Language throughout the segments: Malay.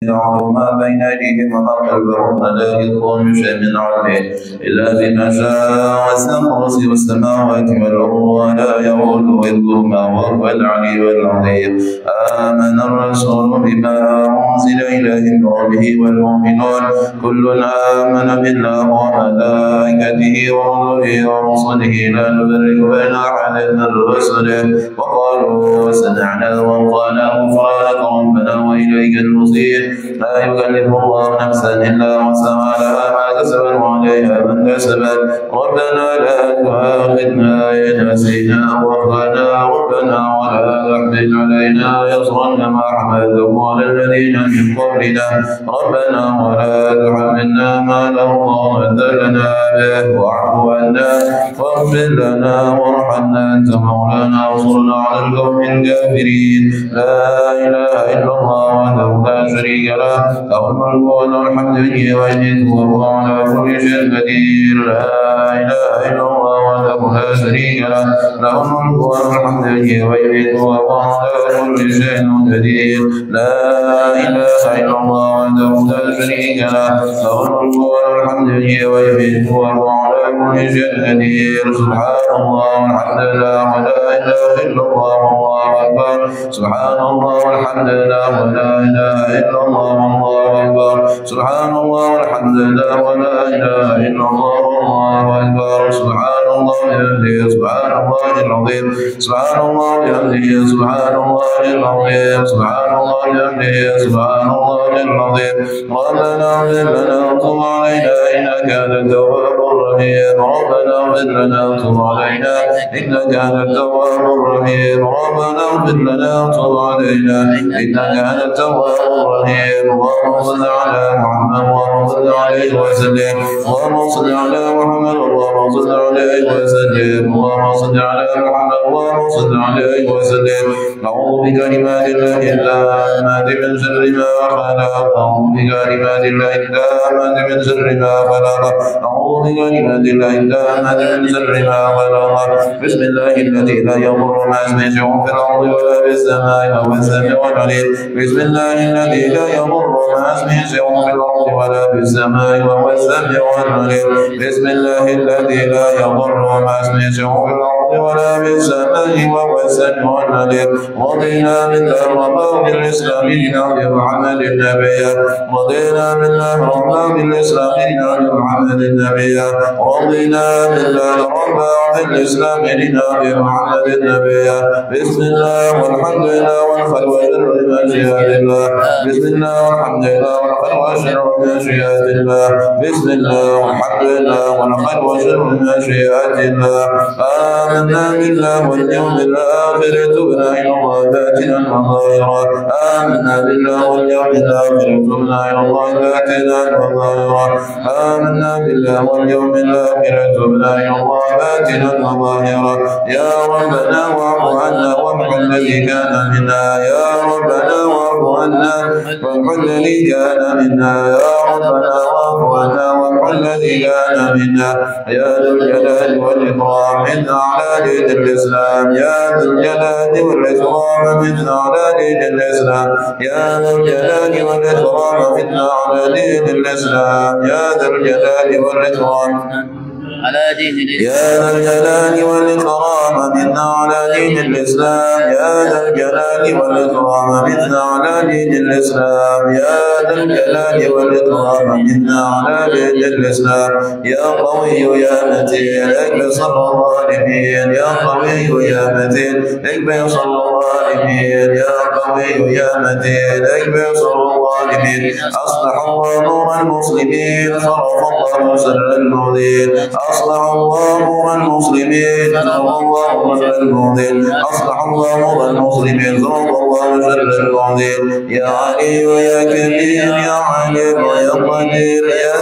يعلم ما بين أيديهم وما خلفهم ولا يحيطون بشيء من علمه إلا بما شاء وسع كرسيه السماوات والأرض ولا يؤوده حفظهما وهو العلي العظيم. آمن الرسول بما أنزل إليه من ربه والمؤمنون كل آمن بالله وملائكته ورسله ورسله لا نفرق بين أحد من رسله وقالوا سمعنا وأطعنا غفرانك ربنا وإليك المصير. لا يكلف الله نفسا إلا وسعها لها ما كسبت وعليها ما كسبت ربنا لا تؤاخذنا إن نسينا أو أخطأنا ربنا ولا تحمل علينا إصرا كما حملته على الذين من قبلنا ربنا ولا تحملنا ما لا طاقة لنا به واعف عنا واغفر لنا وارحمنا أنت مولانا وانصرنا على القوم الكافرين. لا إله إلا الله وحده لا شريك له له الملك وله الحمد ويميت وهو على كل شيء قدير. لا إله إلا الله وحده لا شريك له له الملك وله الحمد ويميت وهو على كل شيء قدير. لا إله إلا الله وحده لا شريك له له الملك وله الحمد ويميت وهو على كل شيء قدير. سبحان الله والحمد لله ولا إله إلا الله والله أكبر. سبحان الله والحمد لله ولا إله إلا الله والله أكبر. سبحان الله والحمد لله ولا إله إلا الله والله أكبر. سبحان الله وبحمده سبحان الله العظيم. سبحان الله وبحمده سبحان الله العظيم. سبحان الله وبحمده سبحان الله العظيم. ربنا اغفر لنا وتب علينا إنك أنت التواب الرحيم. ربنا اغفر لنا وتب علينا إنك أنت التواب الرحيم. ربنا اغفر لنا وتب علينا إنك أنت التواب الرحيم. اللهم صل على محمد اللهم صل عليه وسلم. اللهم صل على محمد اللهم صل عليه وسلم. اللهم صل على محمد اللهم صل عليه وسلم. أعوذ بكلمات الله التامات من شر ما خلق. أعوذ بكلمات الله التامات من شر ما خلق. أعوذ بكلمات الله التامات من شر ما خلق. بسم الله الذي لا يضر مع اسمه شيء في الأرض ولا في السماء وهو السميع العليم. بسم الله الذي لا يضر مع اسمه شيء في الأرض ولا في السماء وهو السميع العليم. بسم الله الذي لا يضر مع اسمه شيء في الأرض ولا في السماء وهو السميع العليم. رضينا بالله ربا بالإسلام دينا وبمحمد النبي. رضينا بالله ربا بالإسلام دينا وبمحمد النبي. رضينا بالله ربا بالإسلام دينا وبمحمد النبي. بسم الله والحمد لله والخير وشر بمشيئة الله. بسم الله والحمد لله والخير وشر بمشيئة الله. بسم الله والحمد لله والخير وشر بمشيئة الله. آمنا بالله واليوم الآخر تبنا إلى الله ذاتنا الظاهرة. آمنا بالله واليوم الآخر تبنا إلى الله ذاتنا الظاهرة. آمنا بالله واليوم الآخر تبنا إلى الله ذاتنا الظاهرة. يا ربنا واعف عنا وامحو الذي كان منا. يا ربنا واعف عنا وامحو الذي كان منا. يا ربنا واعف عنا وامحو الذي كان منا. يا ذا الجلال والإكرام من أعلى دين الإسلام. يا ذا الجلال والإكرام من أعلى دين الإسلام. يا ذا الجلال والإكرام من أعلى دين الإسلام. يا ذا الجلال والإكرام على دين الإسلام. يا ذا الجلال والإكرام منا على دين الإسلام. يا ذا الجلال والإكرام منا على دين الإسلام. يا ذا الجلال والإكرام منا على دين الإسلام. يا قوي يا متين اكبر الظالمين. يا قوي يا متين اكبر الظالمين. يا قوي يا متين اكبر الظالمين. أصلح الله نور المسلمين صرف الله شر المؤذين. أصلح الله نور المسلمين صرف الله شر المؤذين. أصلح الله نور المسلمين صرف الله شر المؤذين. يا علي ويا كبير يا عليم ويا قدير يا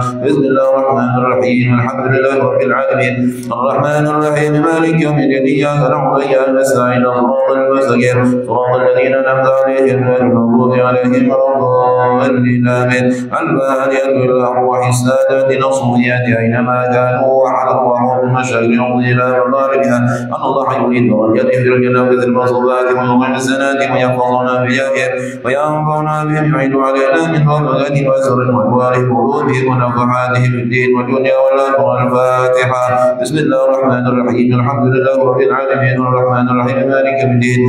بسم الله الرحمن الرحيم الحمد لله رب العالمين الرحمن الرحيم مالك يوم الدين إياك نعبد وإياك نستعين صراط المستقيم صراط الذين أنعمت عليهم غير المغضوب عليهم ولا الضالين آمين البارئة الأرواح السادات الصوفيات أينما كانوا وحضرهم المشايخ إلى مغاربها أن الله يريد درجات في الجنة مثل المصلات ويوم السنات ويحفظنا بيائهم وينفعنا بهم يعيد علينا من بركات وأسر وأنوار قلوبهم ونفحاتهم في الدين والدنيا والآخرة الفاتحة بسم الله الرحمن الرحيم الحمد لله رب العالمين الرحمن الرحيم مالك يوم الدين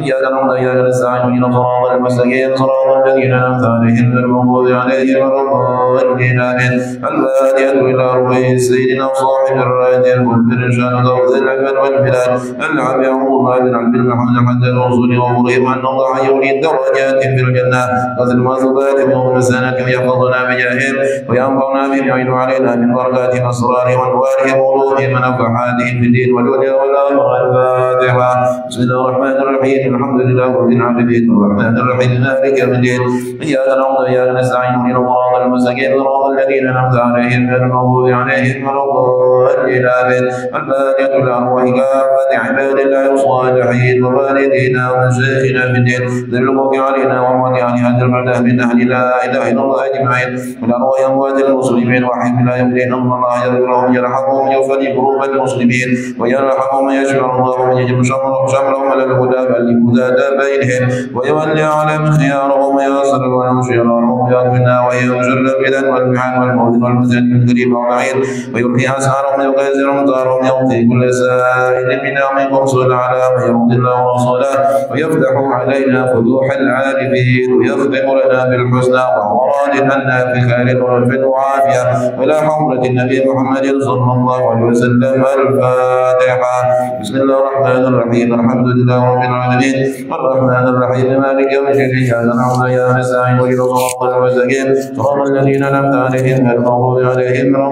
إياك نعبد وإياك نستعين اهدنا الصراط المستقيم صراط الذين أنعمت عليهم غير المغضوب عليهم ولا الضالين آمين البادية إلى روي سيدنا صاحب الراية المنذر إن شاء الله ذي العباد والبلاد العب يعوض الله بالعبد محمد حتى الرسول ومريم أن الله يريد درجات في الجنة وذل المثوبات من السنة يحفظنا بجاههم وينفعنا بهم يعين علينا من بركات أسرارهم وأنوارهم وعلومهم ونفحاتهم في الدين والدنيا والآخرة الفاتحة بسم الله الرحمن الرحيم الحمد لله رب العالمين الرحمن الرحيم مالك يوم الدين إياك نعبد وإياك نستعين اهدنا الصراط المستقيم صراط الذين أنعمت عليهم غير المغضوب عليهم ولا الضالين آمين البارئة الأرواح كافة عباد الله الصالحين ووالدينا ومشايخنا في الدين ذي الملك علينا وعمد عن هذا المرتاح من أهل لا إله إلا الله أجمعين والأرواح أموات المسلمين وحيهم لا يملين أن الله يذكرهم يرحمهم يفرج قلوب المسلمين ويرحمهم يشفع الله ومن يجب شملهم على الهدى فليكوا ذات بينهم ويولي عليهم خيارهم ويصل ولهم شرارهم ويغفرنا وينشر البلاد والبحار والموت والمسجد الكريم والبعيد ويلقي أسعارهم ويغيزر أمطارهم يغطي كل سائل منا منكم سؤال على ما يرضي الله ورسوله ويفتح علينا فتوح العارفين ويختم لنا بالحسنى وهو راض عنا في خير والف وعافية ولا حمرة النبي محمد صلى الله عليه وسلم الفاتحة بسم الله الرحمن الرحيم الحمد لله رب العالمين الرحمن الرحيم مالك يوم الدين إياك نعبد وإياك نستعين اهدنا الصراط المستقيم صراط الذين أنعمت عليهم غير المغضوب عليهم ولا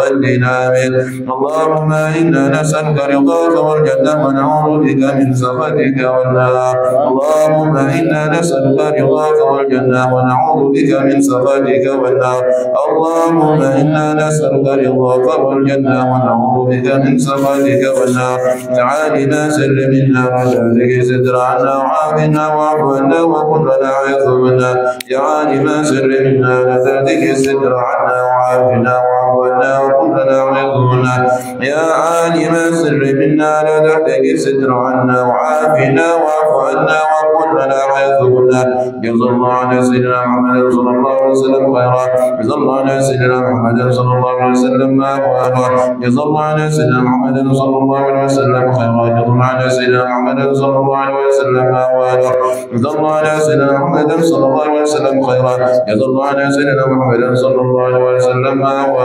الضالين آمين اللهم إنا نسألك رضاك والجنة ونعوذ بك من سخطك والنار اللهم إنا نسألك رضاك والجنة ونعوذ بك من سخطك والنار اللهم إنا نسألك رضاك والجنة ونعوذ بك من سخطك والنار تعالي ما سر منا وجعلك ستر عنا وعافنا واعف عنا وكن لنا عظمنا يا عالم سر منا وجعلك ستر عنا وعافنا واعف عنا وكن لنا عظمنا يا عالم سر منا وجعلك ستر عنا وعافنا واعف عنا وكن لنا عظمنا جزا الله على سيدنا محمد صلى الله عليه وسلم خيرا جزا الله على سيدنا محمد صلى الله عليه وسلم ما هو جزا الله على سيدنا محمد صلى الله عليه وسلم خيرا جزا الله على سيدنا محمد صلى الله عليه وسلم ما هو جزا الله على سيدنا محمد صلى الله عليه وسلم خيرا جزا الله على سيدنا محمد صلى الله عليه وسلم ما هو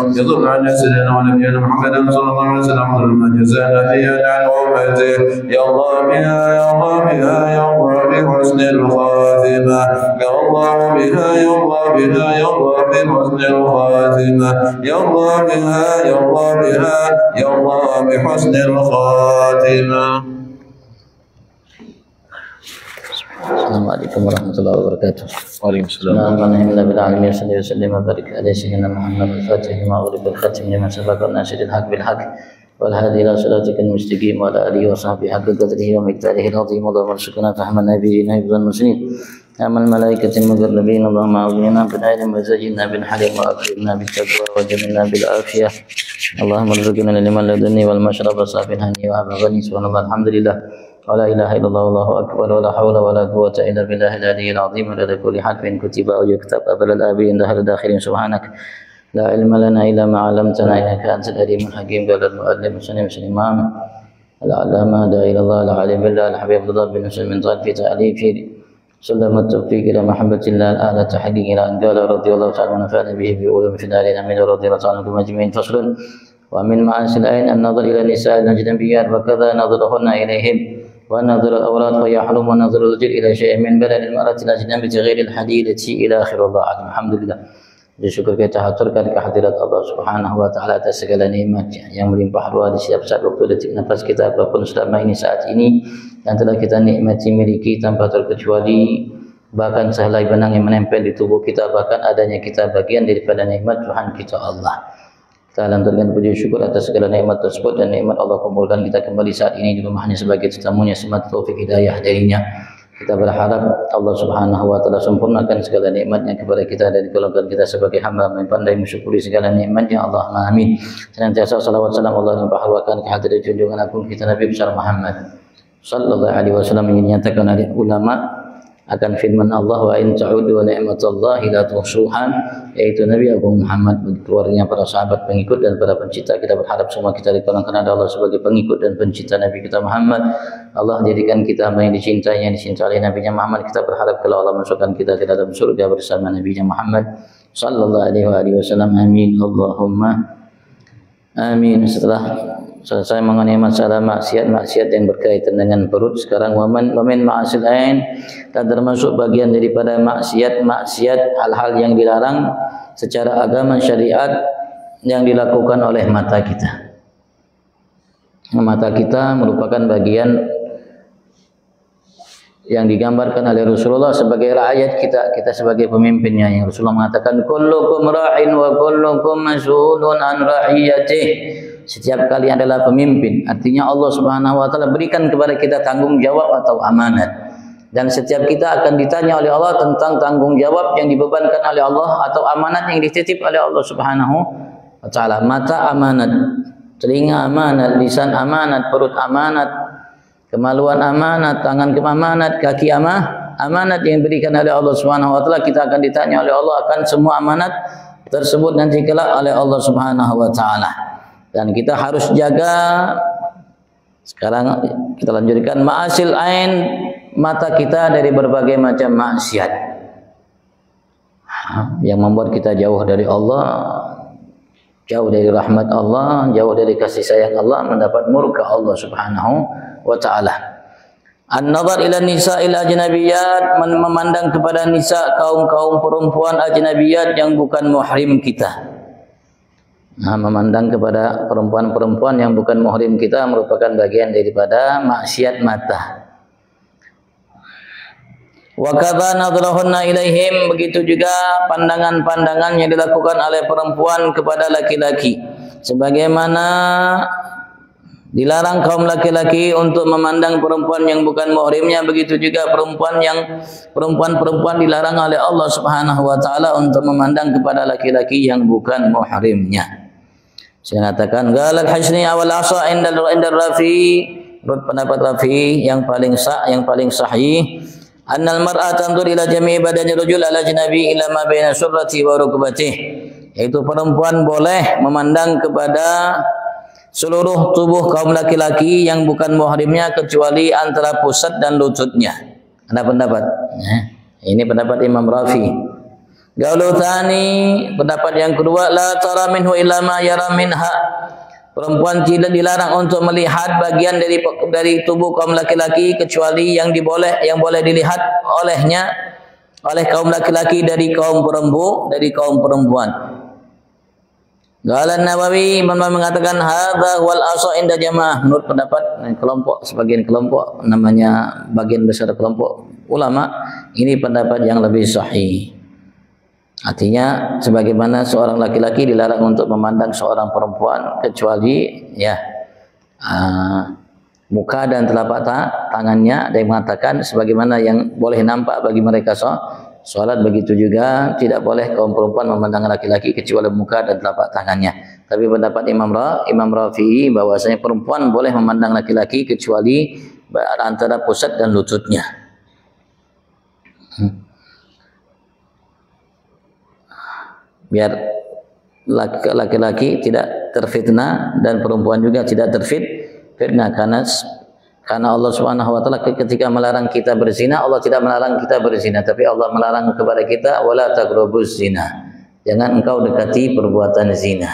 جزا الله على سيدنا ونبينا محمد صلى الله عليه وسلم ما جزاء نبيا عن أمته يا الله بها يا الله بها يا الله بحسن الخاتمة يا الله بها يا الله بها يا الله بحسن الخاتمة يا الله بها يا الله بها يا الله بحسن الخاتمة. السلام عليكم ورحمة الله وبركاته. وعليكم السلام. الحمد لله رب العالمين صلى الله وسلم وبارك على سيدنا محمد الفاتح لما أغلق الختم لما سبق الناصر الحق بالحق والهادي إلى صراطك المستقيم وعلى آله وصحبه حق قدره ومقداره العظيم اللهم ارزقنا فهم النبيين حفظ المسلمين أما الملائكة المقربين اللهم أعوذنا بالعلم وزينا بالحلم وأكرمنا بالتقوى وجملنا بالعافية اللهم ارزقنا العلم لدني والمشرب صافي الهني وأبا غني سبحان الله الحمد لله ولا إله إلا الله والله أكبر ولا حول ولا قوة إلا بالله العلي العظيم لدى كل حرف كتب أو يكتب أبل الآبين دهر الداخلين سبحانك لا علم لنا إلا ما علمتنا إنك أنت العليم الحكيم قال المؤلف مسلم الإمام العلامة داعي إلى الله العالم بالله الحبيب الله بن مسلم من طال في تأليفه سلم التوفيق إلى محبة الله الأعلى تحقيق إلى أن قال رضي الله تعالى ونفعنا به بعلوم في دارنا من رضي الله تعالى عنكم أجمعين فصل ومن معاني العين النظر إلى النساء الأجنبيات وكذا نظرهن إليهم ونظر الأولاد فيحرم ونظر الرجل إلى شيء من بدن المرأة الأجنبية غير الحديدة إلى آخر الله أعلم. الحمد لله. Bersyukur kita haturkan kehadirat Allah Subhanahu wa taala atas segala nikmat-Nya yang melimpah ruah di setiap saat waktu detik nafas kita apapun selama ini saat ini yang telah kita nikmati miliki tanpa terkecuali bahkan sehelai benang yang menempel di tubuh kita, bahkan adanya kita bagian daripada nikmat Tuhan kita Allah. Kita lanturkan puji syukur atas segala nikmat tersebut, dan nikmat Allah kumpulkan kita kembali saat ini di rumahnya sebagai tetamunya, semat taufik hidayah darinya. Kita berharap Allah Subhanahu wa taala sempurnakan segala nikmatnya kepada kita dan golongan kita sebagai hamba yang pandai mensyukuri segala nikmatnya. Allahumma amin. Senantiasa salawat salam Allah limpahkan kehadirat junjungan agung kita Nabi besar Muhammad sallallahu alaihi wasallam, yang dinyatakan oleh ulama akan firman Allah, wa in ta'udu ni'matallahi la tuhsuha, yaitu Nabi Agung Muhammad, keluarganya, para sahabat, pengikut dan para pencinta. Kita berharap semua kita dikolongkan oleh Allah sebagai pengikut dan pencinta Nabi kita Muhammad. Allah jadikan kita yang dicintai, yang dicintai oleh Nabi Muhammad. Kita berharap kalau Allah masukkan kita ke dalam surga bersama Nabi Muhammad sallallahu alaihi wasallam. Amin Allahumma amin. Setelah selesai mengenai masalah maksiat yang berkaitan dengan perut, sekarang wamin ma'asil ain, dan termasuk bagian daripada maksiat hal-hal yang dilarang secara agama syariat yang dilakukan oleh mata kita. Mata kita merupakan bagian yang digambarkan oleh Rasulullah sebagai rakyat kita sebagai pemimpinnya. Yang Rasulullah mengatakan, kullukum ra'in wa kullukum mas'ulun an ra'iyatih. Setiap kalian adalah pemimpin. Artinya Allah Subhanahu wa taala berikan kepada kita tanggung jawab atau amanat. Dan setiap kita akan ditanya oleh Allah tentang tanggung jawab yang dibebankan oleh Allah atau amanat yang dititip oleh Allah Subhanahu wa taala. Mata amanat, telinga amanat, lisan amanat, perut amanat, kemaluan amanat, tangan amanat, kaki amanat yang diberikan oleh Allah Subhanahu wa taala. Kita akan ditanya oleh Allah akan semua amanat tersebut nanti kelak oleh Allah Subhanahu wa taala. Dan kita harus jaga. Sekarang kita lanjutkan ma'asil ain, mata kita dari berbagai macam maksiat yang membuat kita jauh dari Allah, jauh dari rahmat Allah, jauh dari kasih sayang Allah, mendapat murka Allah Subhanahu wa taala. An-nazar ila nisa'il ajnabiyat, memandang kepada nisa, kaum perempuan ajnabiyat yang bukan muhrim kita. Memandang kepada perempuan-perempuan yang bukan muhrim kita merupakan bagian daripada maksiat mata. Wa kadza nadhruhunna ilaihim, begitu juga pandangan-pandangan yang dilakukan oleh perempuan kepada laki-laki. Sebagaimana dilarang kaum laki-laki untuk memandang perempuan yang bukan muhrimnya, begitu juga perempuan dilarang oleh Allah Subhanahu wa taala untuk memandang kepada laki-laki yang bukan muhrimnya. Saya katakan galal hasni awal asa indal rafi, menurut pendapat Rafi yang paling sahih, annal mar'at tanzur ila jami' badani rajul ala ajnabi ila ma baina surrati wa rukbatih, yaitu perempuan boleh memandang kepada seluruh tubuh kaum laki-laki yang bukan muhrimnya kecuali antara pusat dan lututnya. Ada pendapat? Ini pendapat Imam Rafi. Gaulu tsani, pendapat yang kedua, la tara minhu illa ma yara minha. Perempuan tidak dilarang untuk melihat bagian dari tubuh kaum laki-laki kecuali yang boleh dilihat oleh kaum laki-laki dari kaum perempuan. Qala Nawawi, Imam mengatakan hadza wal asa inda jamaah, menurut pendapat sebagian kelompok, namanya bagian besar kelompok ulama, ini pendapat yang lebih sahih. Artinya sebagaimana seorang laki-laki dilarang untuk memandang seorang perempuan kecuali muka dan telapak tangannya. Ada yang mengatakan sebagaimana yang boleh nampak bagi mereka sholat, begitu juga tidak boleh kaum perempuan memandang laki-laki kecuali muka dan telapak tangannya. Tapi pendapat Imam Rafi'i bahwasanya perempuan boleh memandang laki-laki kecuali antara pusat dan lututnya. Biar laki-laki tidak terfitnah dan perempuan juga tidak terfitnah, karena Allah Subhanahu wa taala ketika melarang kita berzina, Allah tidak melarang kita berzina, tapi Allah melarang kepada kita wala taqrabuz zina. Jangan engkau dekati perbuatan zina.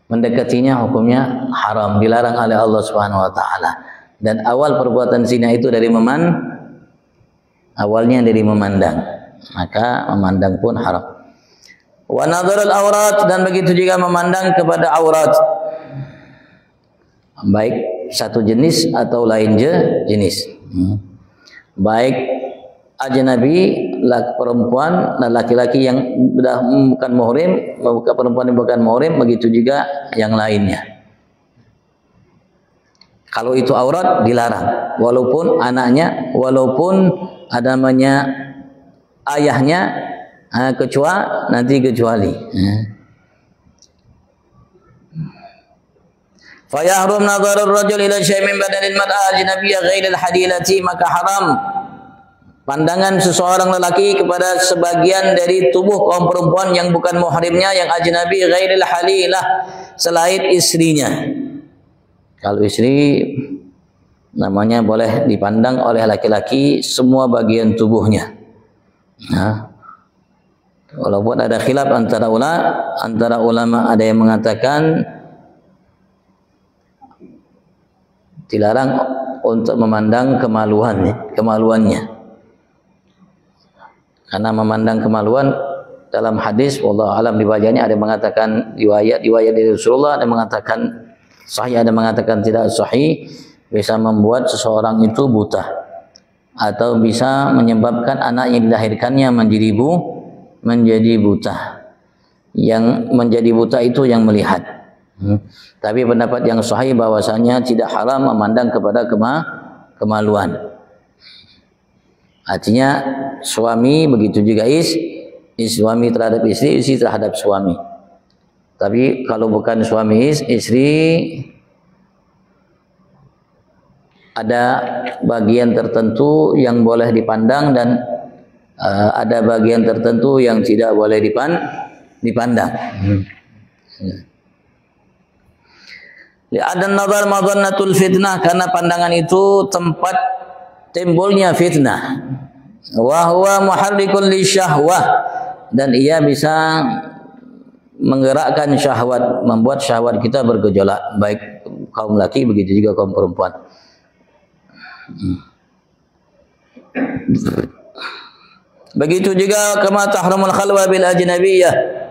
Mendekatinya hukumnya haram, dilarang oleh Allah Subhanahu wa taala. Dan awal perbuatan zina itu awalnya dari memandang. Maka memandang pun haram. Wa nadharul aurat, dan begitu juga memandang kepada aurat, baik satu jenis atau lain jenis, baik ajnabi, perempuan dan laki-laki yang sudah bukan muhrim, perempuan yang bukan muhrim, begitu juga yang lainnya. Kalau itu aurat dilarang, walaupun anaknya, walaupun ada namanya ayahnya, kecuali. Fayahrum nazarur rajul ila syai'in min badanil mar'ah ajnabiyyah ghairil hadilati, maka haram pandangan seseorang lelaki kepada sebagian dari tubuh kaum perempuan yang bukan muhrimnya, yang ajnabi, ghairil halilah, selain istrinya. Kalau istri namanya boleh dipandang oleh laki-laki semua bagian tubuhnya. Walaupun ada khilaf antara ulama, ada yang mengatakan dilarang untuk memandang kemaluannya. Karena memandang kemaluan dalam hadis, wallahu alam dibacanya, ada yang mengatakan riwayat dari Rasulullah, ada yang mengatakan sahih, ada yang mengatakan tidak sahih, bisa membuat seseorang itu buta atau bisa menyebabkan anak yang dilahirkannya menjadi buta. Yang menjadi buta itu yang melihat. Tapi pendapat yang sahih bahwasanya tidak haram memandang kepada kemaluan. Artinya suami begitu juga suami terhadap istri, istri terhadap suami. Tapi kalau bukan suami istri, ada bagian tertentu yang boleh dipandang dan ada bagian tertentu yang tidak boleh dipandang. Li'adan nazar madhannatul fitnah, karena pandangan itu tempat timbulnya fitnah. Wa huwa muharrikun lisyahwah, dan ia bisa menggerakkan syahwat, membuat syahwat kita bergejolak, baik kaum laki begitu juga kaum perempuan. Begitu juga kama tahramul khalwa bil ajnabiyyah.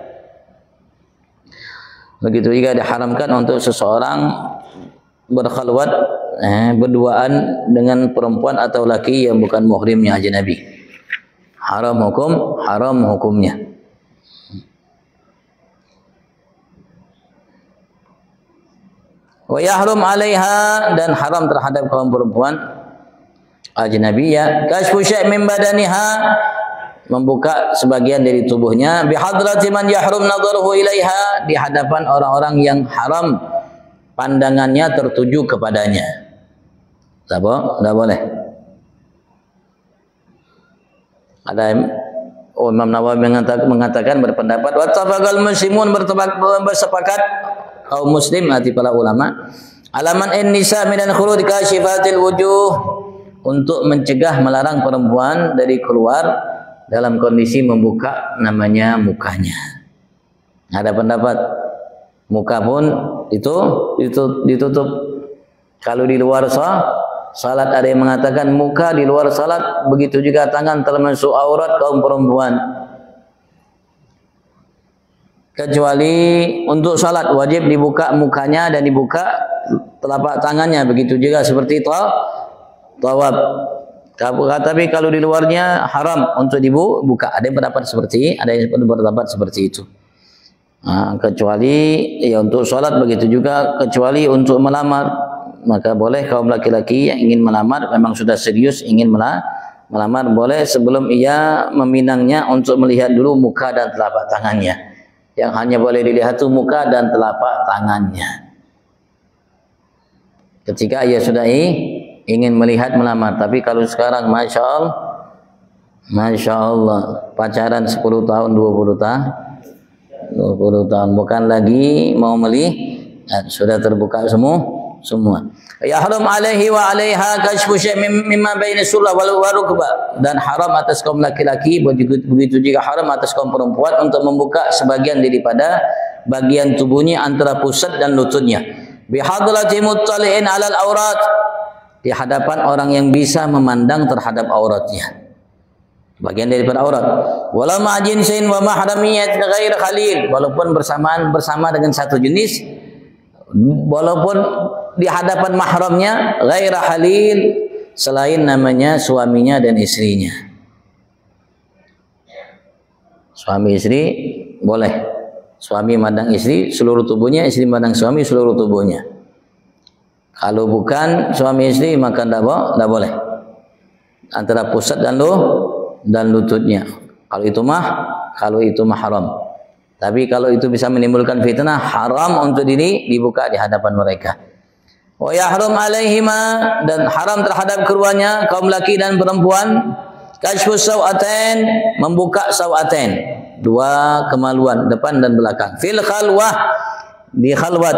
Begitu juga diharamkan untuk seseorang berkhalwat berduaan dengan perempuan atau laki yang bukan muhrimnya, ajnabi. Haram hukumnya. Wa yahrum 'alaiha, dan haram terhadap kaum perempuan ajnabiyah kashfu syai' min badaniha, membuka sebagian dari tubuhnya, bihadrati man yahrum nadharuhu ilaiha, di hadapan orang-orang yang haram pandangannya tertuju kepadanya. Tidak boleh. Ada Imam Nawawi mengatakan, berpendapat wattafaqal muslimun, bersepakat kaum muslim, arti para ulama, alaman nisa minan khuruj kashifatil wujuh, untuk mencegah, melarang perempuan dari keluar dalam kondisi membuka namanya mukanya. Ada pendapat muka pun itu ditutup. Kalau di luar salat, ada yang mengatakan muka di luar salat, begitu juga tangan termasuk aurat kaum perempuan. Kecuali untuk salat wajib dibuka mukanya dan dibuka telapak tangannya, begitu juga seperti tawaf. Tapi kalau di luarnya haram untuk dibuka. Ada yang berpendapat seperti itu. Kecuali ya untuk salat, begitu juga kecuali untuk melamar, maka boleh kaum laki-laki yang ingin melamar, memang sudah serius ingin melamar, boleh sebelum ia meminangnya untuk melihat dulu muka dan telapak tangannya. Yang hanya boleh dilihat itu muka dan telapak tangannya. Ketika ia sudah ingin melihat melamar. Tapi kalau sekarang Masya Allah pacaran 10 tahun 20 tahun bukan lagi mau melihat, sudah terbuka semua. Yahrum alaihi wa alaiha kashfu syai' mimma baina sullah wal rukbah, dan haram atas kaum laki-laki, begitu juga haram atas kaum perempuan untuk membuka sebagian daripada bagian tubuhnya antara pusat dan lututnya. Bihadrati muttali'in 'alal aurat, di hadapan orang yang bisa memandang terhadap auratnya, bagian daripada aurat. Wala ma'jinsin wa mahramiyat ghair khalil, walaupun bersama dengan satu jenis, walaupun di hadapan mahramnya ghair halil, selain namanya suaminya dan istrinya. Suami istri boleh. Suami mandang istri seluruh tubuhnya, istri mandang suami seluruh tubuhnya. Kalau bukan suami istri maka tidak boleh. Antara pusat dan lututnya. Kalau itu mah haram. Tapi kalau itu bisa menimbulkan fitnah, haram untuk dibuka di hadapan mereka. Wa yahrum alaihima, dan haram terhadap keduanya, kaum laki dan perempuan, kashfus sawatain, membuka sawatain, dua kemaluan depan dan belakang. Fil khalwah, di khalwat,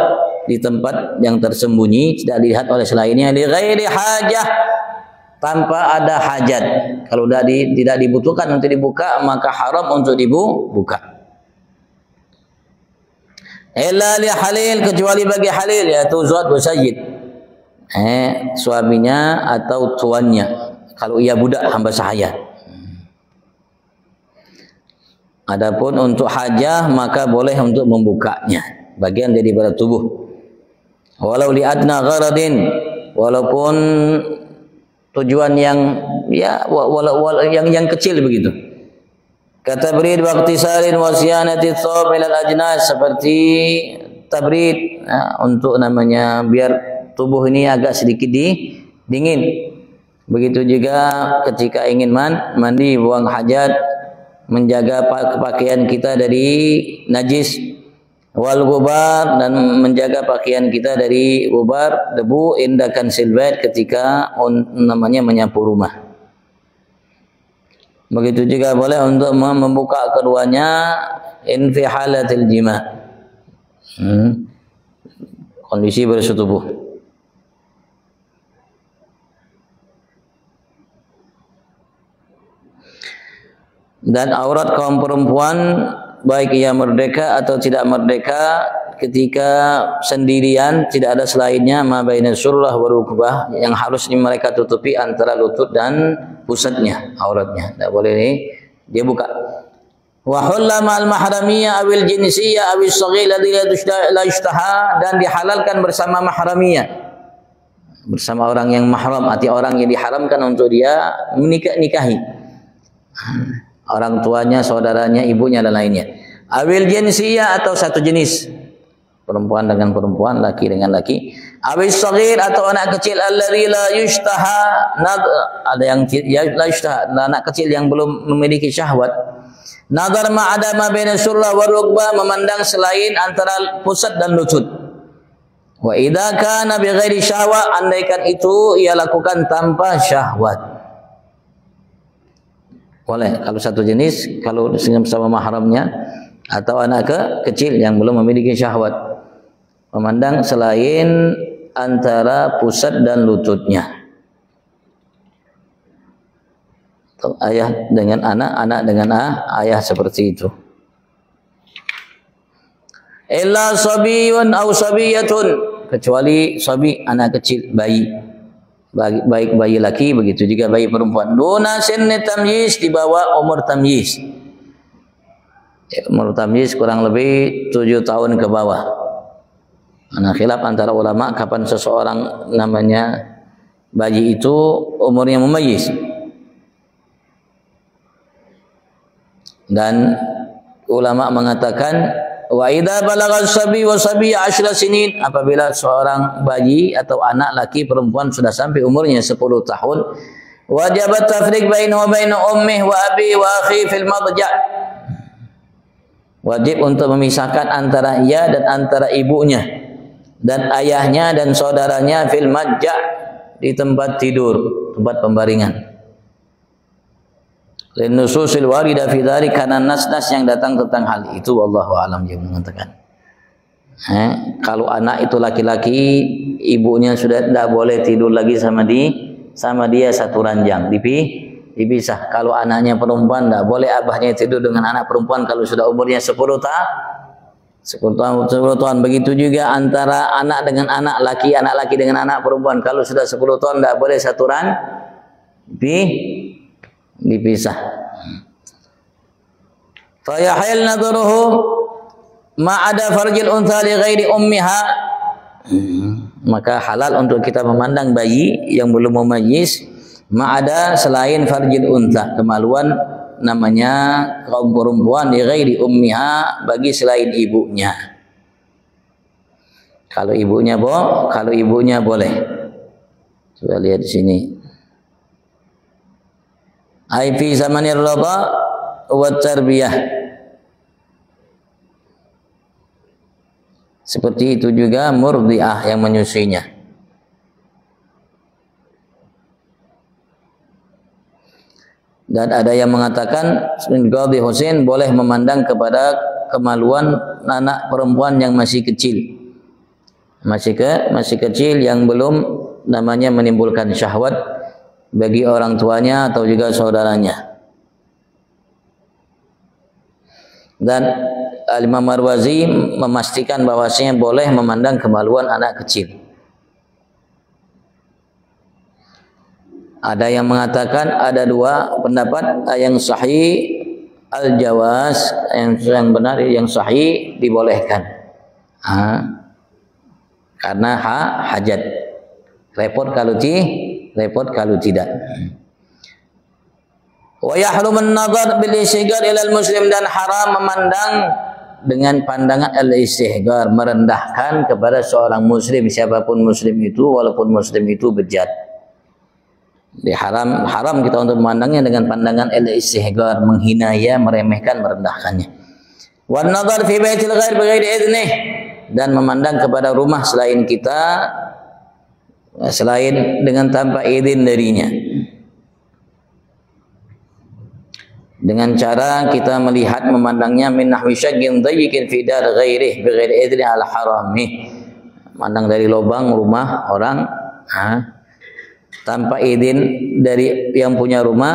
di tempat yang tersembunyi, tidak dilihat oleh selainnya, li ghairi hajah, tanpa ada hajat. Kalau tidak dibutuhkan untuk dibuka, maka haram untuk dibuka. Illa li halil, kecuali bagi halil, yaitu zawj wa sayyid, suaminya atau tuannya. Kalau ia budak, hamba sahaya. Adapun untuk hajah maka boleh untuk membukanya, bagian daripada tubuh. Walau li adna gharadin, walaupun tujuan yang yang kecil begitu. Kata tabrid wa ikhtisarin wa siyanati thawb ila al-ajnas, seperti tabrid, untuk namanya biar tubuh ini agak sedikit dingin. Begitu juga ketika ingin mandi, buang hajat, menjaga pakaian kita dari najis, wal gubar, dan menjaga pakaian kita dari gubar, debu, indakan silbet, ketika namanya menyapu rumah. Begitu juga boleh untuk membuka keduanya in fi halatil jima, kondisi bersetubuh. Dan aurat kaum perempuan, baik ia merdeka atau tidak merdeka, ketika sendirian tidak ada selainnya, ma baina surrah wa rukbah, yang harus mereka tutupi antara lutut dan pusatnya, auratnya. Tidak boleh dia buka. Wa hulla ma'al mahramiyah awil jinsiyah awil saghir ladzi la yushtaha, dan dihalalkan bersama mahramiyah, bersama orang yang mahram, arti orang yang diharamkan untuk dia nikahi, orang tuanya, saudaranya, ibunya dan lainnya. Awil jinsiyah, atau satu jenis, perempuan dengan perempuan, laki dengan laki. Awil saghir, atau anak kecil, alladzi la yushtaha, ada yang la yushtaha, anak kecil yang belum memiliki syahwat. Nazar ma'ada ma baina surrah wa rukbah, memandang selain antara pusat dan lutut. Wa idza kana bi ghairi syahwa, andaikan itu ia lakukan tanpa syahwat, boleh. Kalau satu jenis, kalau bersama mahramnya, atau anak kecil yang belum memiliki syahwat, memandang selain antara pusat dan lututnya. Atau ayah dengan anak, anak dengan ayah, seperti itu. Illa sabiyun aw sabiyatun, kecuali sabi, anak kecil, bayi, baik bayi laki, begitu juga bayi perempuan. Duna sinni tamyiz, di bawah umur tamyiz. Umur tamyiz kurang lebih 7 tahun ke bawah. Nah, khilaf antara ulama kapan seseorang namanya bayi itu umurnya mumayyiz. Dan ulama mengatakan, wa idza balagha as-sabi wa sabiyya 10 sinin, apabila seorang bayi atau anak laki perempuan sudah sampai umurnya 10 tahun, wajib tafriq bainahu wa bain ummihi wa abi wa akhi fil madja', wajib untuk memisahkan antara ia dan antara ibunya dan ayahnya dan saudaranya fil madja', di tempat tidur, tempat pembaringan. Lin nususil waridah fi dzalik, karena nas-nas yang datang tentang hal itu, wallahu alam, dia mengatakan. Kalau anak itu laki-laki, ibunya sudah tidak boleh tidur lagi sama dia satu ranjang, dipisah. Kalau anaknya perempuan, tidak boleh abahnya tidur dengan anak perempuan kalau sudah umurnya 10 tahun. Begitu juga antara anak dengan anak laki dengan anak perempuan, kalau sudah 10 tahun tidak boleh satu dipisah. Fa yahil nadruhu ma ada farjil untha li ghairi ummiha, maka halal untuk kita memandang bayi yang belum mumayyiz, ma ada selain farjil untha, kemaluan namanya kaum perempuan di ghairi ummiha, bagi selain ibunya. Kalau ibunya boleh. Coba lihat di sini. Ai fi zamanir radha wa tarbiyah. Seperti itu juga murdiah yang menyusuinya. Dan ada yang mengatakan Qadhi Husain boleh memandang kepada kemaluan anak perempuan yang masih kecil. Masih kecil yang belum namanya menimbulkan syahwat bagi orang tuanya atau juga saudaranya. Dan Imam Marwazi memastikan bahwasanya boleh memandang kemaluan anak kecil. Ada yang mengatakan ada dua pendapat, yang sahih al-jawaz, yang benar yang sahih dibolehkan. Karena hajat. Repot kalau tidak. Wa yahrum an-nazar bil istihgar ila al-muslim, dan haram memandang dengan pandangan al-istihgar, merendahkan kepada seorang muslim, siapapun muslim itu, walaupun muslim itu bejat. Haram kita untuk memandangnya dengan pandangan al-istihgar, menghinanya, meremehkan, merendahkannya. Wan nazar fi baitil ghair bighairi idnih, dan memandang kepada rumah selain kita, selain dengan tanpa izin darinya. Dengan cara kita melihat memandangnya min nahwi syaggin dayyikin fi dar ghairihi bighairi idzni al harami, mandang dari lubang rumah orang tanpa izin dari yang punya rumah,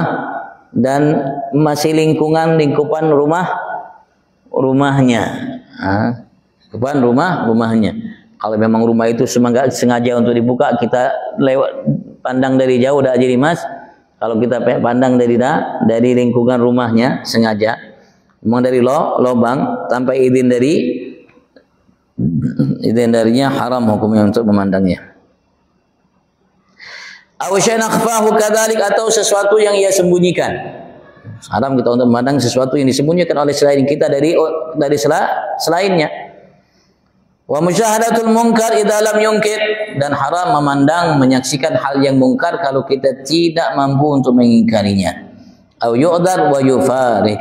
dan masih lingkupan rumahnya, rumahnya. Kalau memang rumah itu sengaja untuk dibuka, kita lewat pandang dari jauh dah jadi mas. Kalau kita pandang dari lingkungan rumahnya sengaja, memang dari lubang tanpa izin darinya, haram hukumnya untuk memandangnya. Aw syai'an akhfahu kadzalik, atau sesuatu yang ia sembunyikan. Haram kita untuk memandang sesuatu yang disembunyikan oleh selain kita dari selainnya. Wa musyahadatul munkar idza lam yunkir, dan haram memandang, menyaksikan hal yang mungkar kalau kita tidak mampu untuk mengingkarinya. Aw yu'dhar wa yufarik.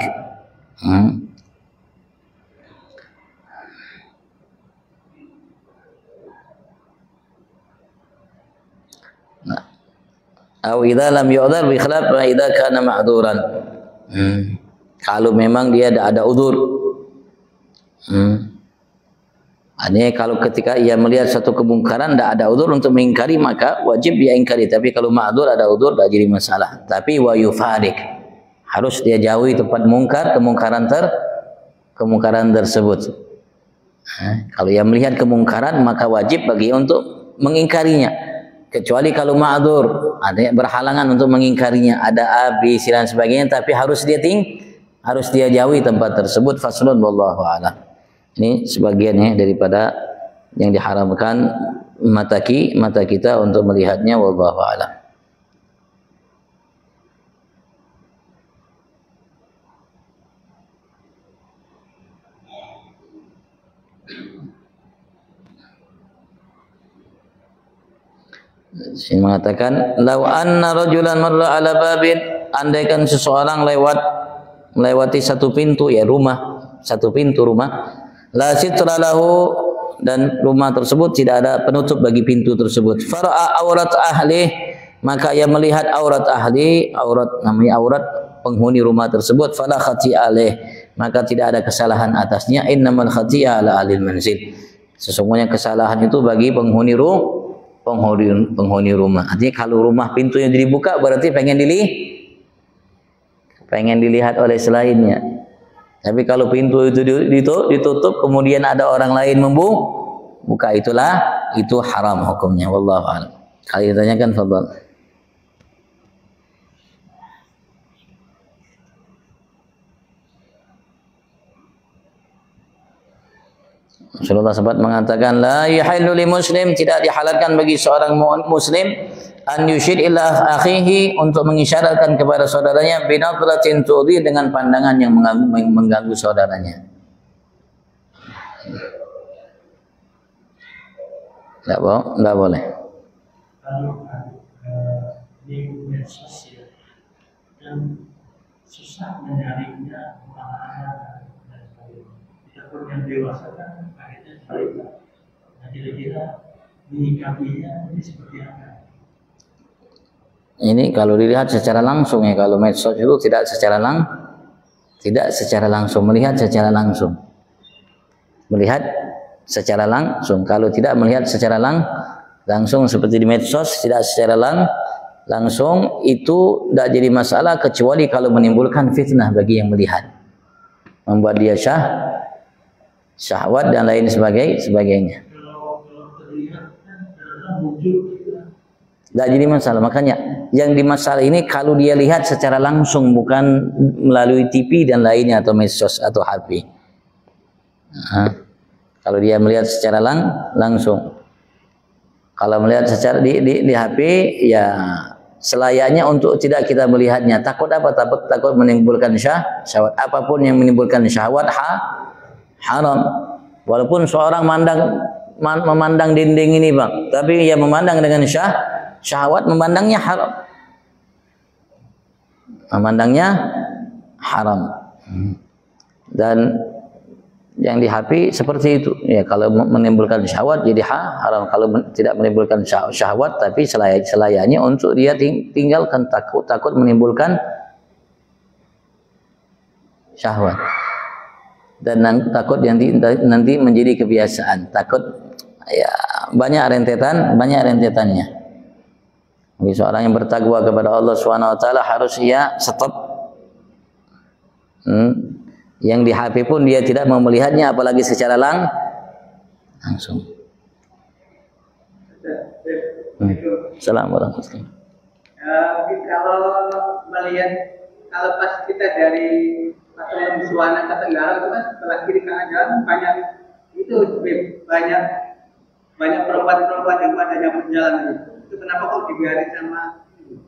Aw idza lam yu'dhar bi khilaf ma idza kana ma'dzuran. Kalau memang dia ada udzur. Ini kalau ketika ia melihat satu kemungkaran tidak ada udzur untuk mengingkari, maka wajib dia ingkari. Tapi kalau ma'dzur, ada udzur, tidak jadi masalah. Tapi wa yufarik, harus dia jauhi tempat kemungkaran tersebut. Kalau ia melihat kemungkaran, maka wajib bagi untuk mengingkarinya. Kecuali kalau ma'dzur, ada berhalangan untuk mengingkarinya, ada abi dan sebagainya, tapi harus dia jauhi tempat tersebut. Faslun wallahu a'lam. Ini sebagiannya daripada yang diharamkan mata kita untuk melihatnya, wallahu a'lam. Sini mengatakan, "Lau anna rajulan marra ala babin", andaikan seseorang melewati satu pintu, ya satu pintu rumah, la sitra lahu, dan rumah tersebut tidak ada penutup bagi pintu tersebut. Fara'a aurat ahli, maka ia melihat aurat penghuni rumah tersebut. Fala khati'a alaih, maka tidak ada kesalahan atasnya. Innamal khati'a ala ahlil manzil, sesungguhnya kesalahan itu bagi penghuni rumah. Artinya kalau rumah pintunya dibuka, berarti pengen dilihat oleh selainnya. Tapi kalau pintu itu ditutup, kemudian ada orang lain membuka, itu haram hukumnya. Wallahu a'lam. Kalau ditanyakan, fadhal. Rasulullah sempat mengatakan, la yahillu li muslim, tidak dihalalkan bagi seorang muslim an yushir ila akhihi, untuk mengisyaratkan kepada saudaranya binadratin tu'dhi, dengan pandangan yang mengganggu saudaranya. Enggak boleh. Kalau di medsos ya, yang susah menyaringnya anak-anak dan sebagainya. Biarpun yang dewasa kan akhirnya cerita. Nah, kira-kira menyikapinya ini seperti apa? Ini kalau dilihat secara langsung ya, kalau medsos itu tidak secara langsung, melihat secara langsung. Melihat secara langsung. Kalau tidak melihat secara langsung seperti di medsos, tidak secara langsung, itu tidak jadi masalah kecuali kalau menimbulkan fitnah bagi yang melihat, membuat dia syahwat dan lain sebagainya. Kalau terlihat kan muncul. Tidak jadi masalah. Makanya yang dimasalah ini kalau dia lihat secara langsung, bukan melalui TV dan lainnya atau medsos atau HP. Kalau dia melihat secara langsung. Kalau melihat secara di HP, ya selayaknya untuk tidak kita melihatnya. Takut apa? Takut menimbulkan syahwat. Apapun yang menimbulkan syahwat haram. Walaupun seorang memandang dinding ini, Bang, tapi ia memandang dengan syahwat, memandangnya haram. Memandangnya haram. Dan yang di HP seperti itu ya, kalau menimbulkan syahwat jadi haram, kalau tidak menimbulkan syahwat tapi selayaknya untuk dia tinggalkan, takut menimbulkan syahwat, dan takut nanti menjadi kebiasaan, takut ya, banyak rentetannya. Bagi seorang yang bertakwa kepada Allah Subhanahu wa taala harus ia stop. Yang di HP pun dia tidak mau melihatnya, apalagi secara langsung. Assalamualaikum warahmatullahi wabarakatuh. Kalau melihat, kalau pas kita dari Patung Suwana ke Tenggara itu kan setelah kiri kanan jalan banyak perempuan-perempuan yang pada nyampur jalan itu. Kenapa kok dibiarin sama itu?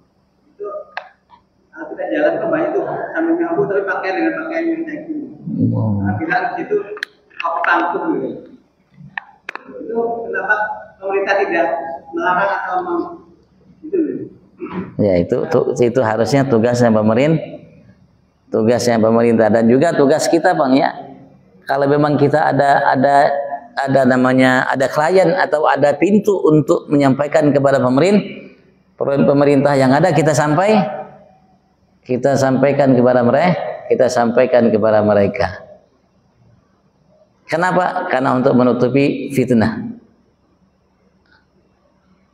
Kalau kita jalan kan banyak tuh sambil nyampur tapi dengan pakaian yang kayak gini. Nah, bilang itu apa tangkum gitu. Itu kenapa pemerintah tidak melarang atau itu? Ya itu harusnya tugasnya pemerintah dan juga tugas kita, Bang, ya. Kalau memang kita ada klien atau ada pintu untuk menyampaikan kepada pemerintah yang ada, kita sampaikan kepada mereka. Kenapa? Karena untuk menutupi fitnah.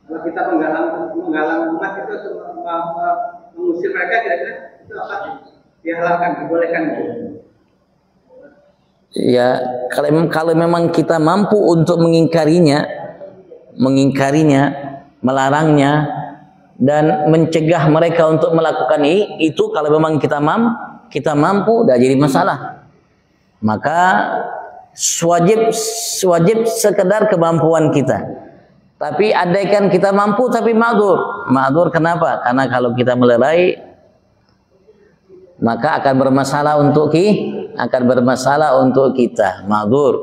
Kalau kita menggalang umat itu mengusir mereka, kira-kira itu apa? Dihalalkan, dibolehkan. Ya, kalau memang kita mampu untuk mengingkarinya, melarangnya, dan mencegah mereka untuk melakukan itu, kalau memang kita mampu, dah jadi masalah. Maka wajib sekedar kemampuan kita. Tapi andaikan kita mampu tapi ma'dzur. Ma'dzur kenapa? Karena kalau kita melerai maka akan bermasalah untuk kita. Ma'dzur.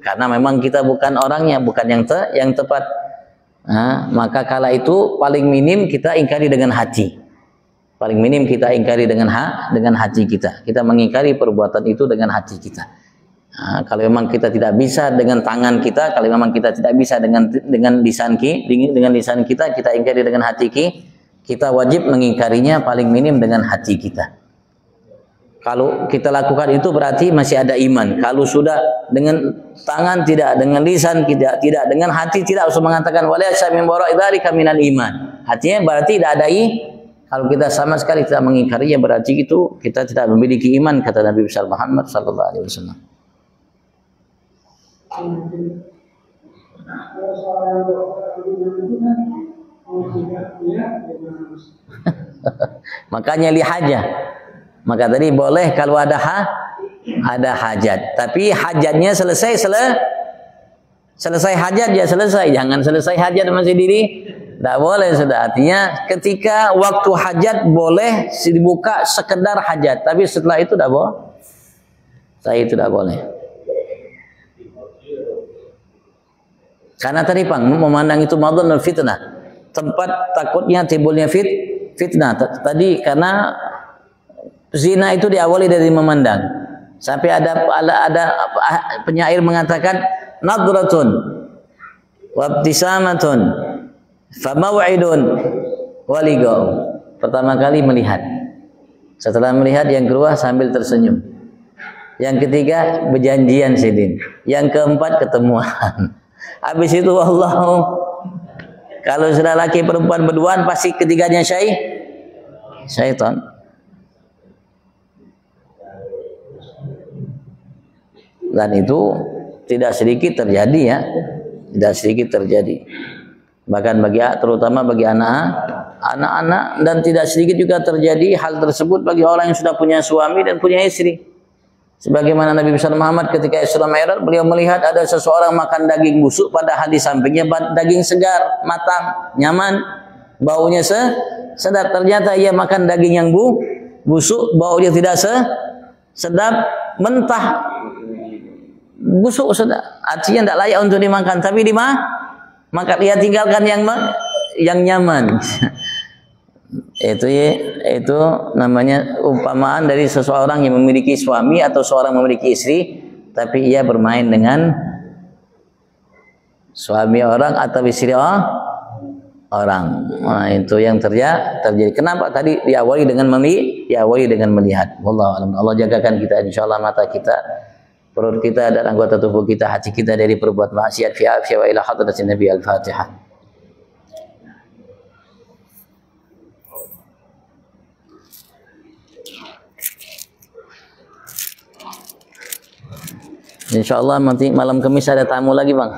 Karena memang kita bukan orangnya, bukan yang tepat. Maka kala itu paling minim kita ingkari dengan hati. Paling minim kita ingkari dengan hati kita. Kita mengingkari perbuatan itu dengan hati kita. Kalau memang kita tidak bisa dengan tangan kita, kalau memang kita tidak bisa dengan lisan kita ingkari dengan hati kita wajib mengingkarinya paling minim dengan hati kita. Kalau kita lakukan itu berarti masih ada iman. Kalau sudah dengan tangan tidak, dengan lisan tidak, dengan hati tidak, usah mengatakan walaysa min wara'i dzalika minal iman. Hatinya berarti tidak ada kalau kita sama sekali tidak mengingkarinya, berarti itu kita tidak memiliki iman, kata Nabi besar Muhammad sallallahu alaihi wasallam. Makanya lihaja. Maka tadi boleh kalau ada hajat, tapi hajatnya selesai hajat ya selesai, jangan selesai hajat masih Tidak boleh sudah. Artinya ketika waktu hajat boleh dibuka sekedar hajat, tapi setelah itu tidak boleh. Saya itu tidak boleh. Karena tadi Pang memandang itu madhan dan fitnah. Tempat takutnya timbulnya fitnah. Tadi karena zina itu diawali dari memandang. Sampai ada penyair mengatakan nadratun wabtisamatun famaw'idun waligau. Pertama kali melihat. Setelah melihat yang kedua sambil tersenyum. Yang ketiga berjanjian sidin. Yang keempat ketemuan. Habis itu Allah, kalau sudah laki perempuan berduaan pasti ketiganya syaitan. Dan itu tidak sedikit terjadi ya, tidak sedikit terjadi. Bahkan terutama bagi anak-anak, dan tidak sedikit juga terjadi hal tersebut bagi orang yang sudah punya suami dan punya istri. Sebagaimana Nabi besar Muhammad ketika Isra Mi'raj, beliau melihat ada seseorang makan daging busuk, padahal di sampingnya daging segar, matang, nyaman, baunya sedap. Ternyata ia makan daging yang busuk, baunya tidak sedap, mentah, busuk sedap. Artinya tidak layak untuk dimakan, tapi maka dia tinggalkan yang nyaman. Itu namanya umpamaan dari seseorang yang memiliki suami atau seorang memiliki istri, tapi ia bermain dengan suami orang atau istri orang. Nah, itu yang terjadi. Kenapa tadi diawali dengan melihat? Wallahu a'lam. Allah jagakan kita insyaallah, mata kita, perut kita, dan anggota tubuh kita, hati kita dari perbuatan maksiat. Fi wa ila hadratin Nabi al-Fatihah. Insyaallah nanti malam Kamis ada tamu lagi Bang.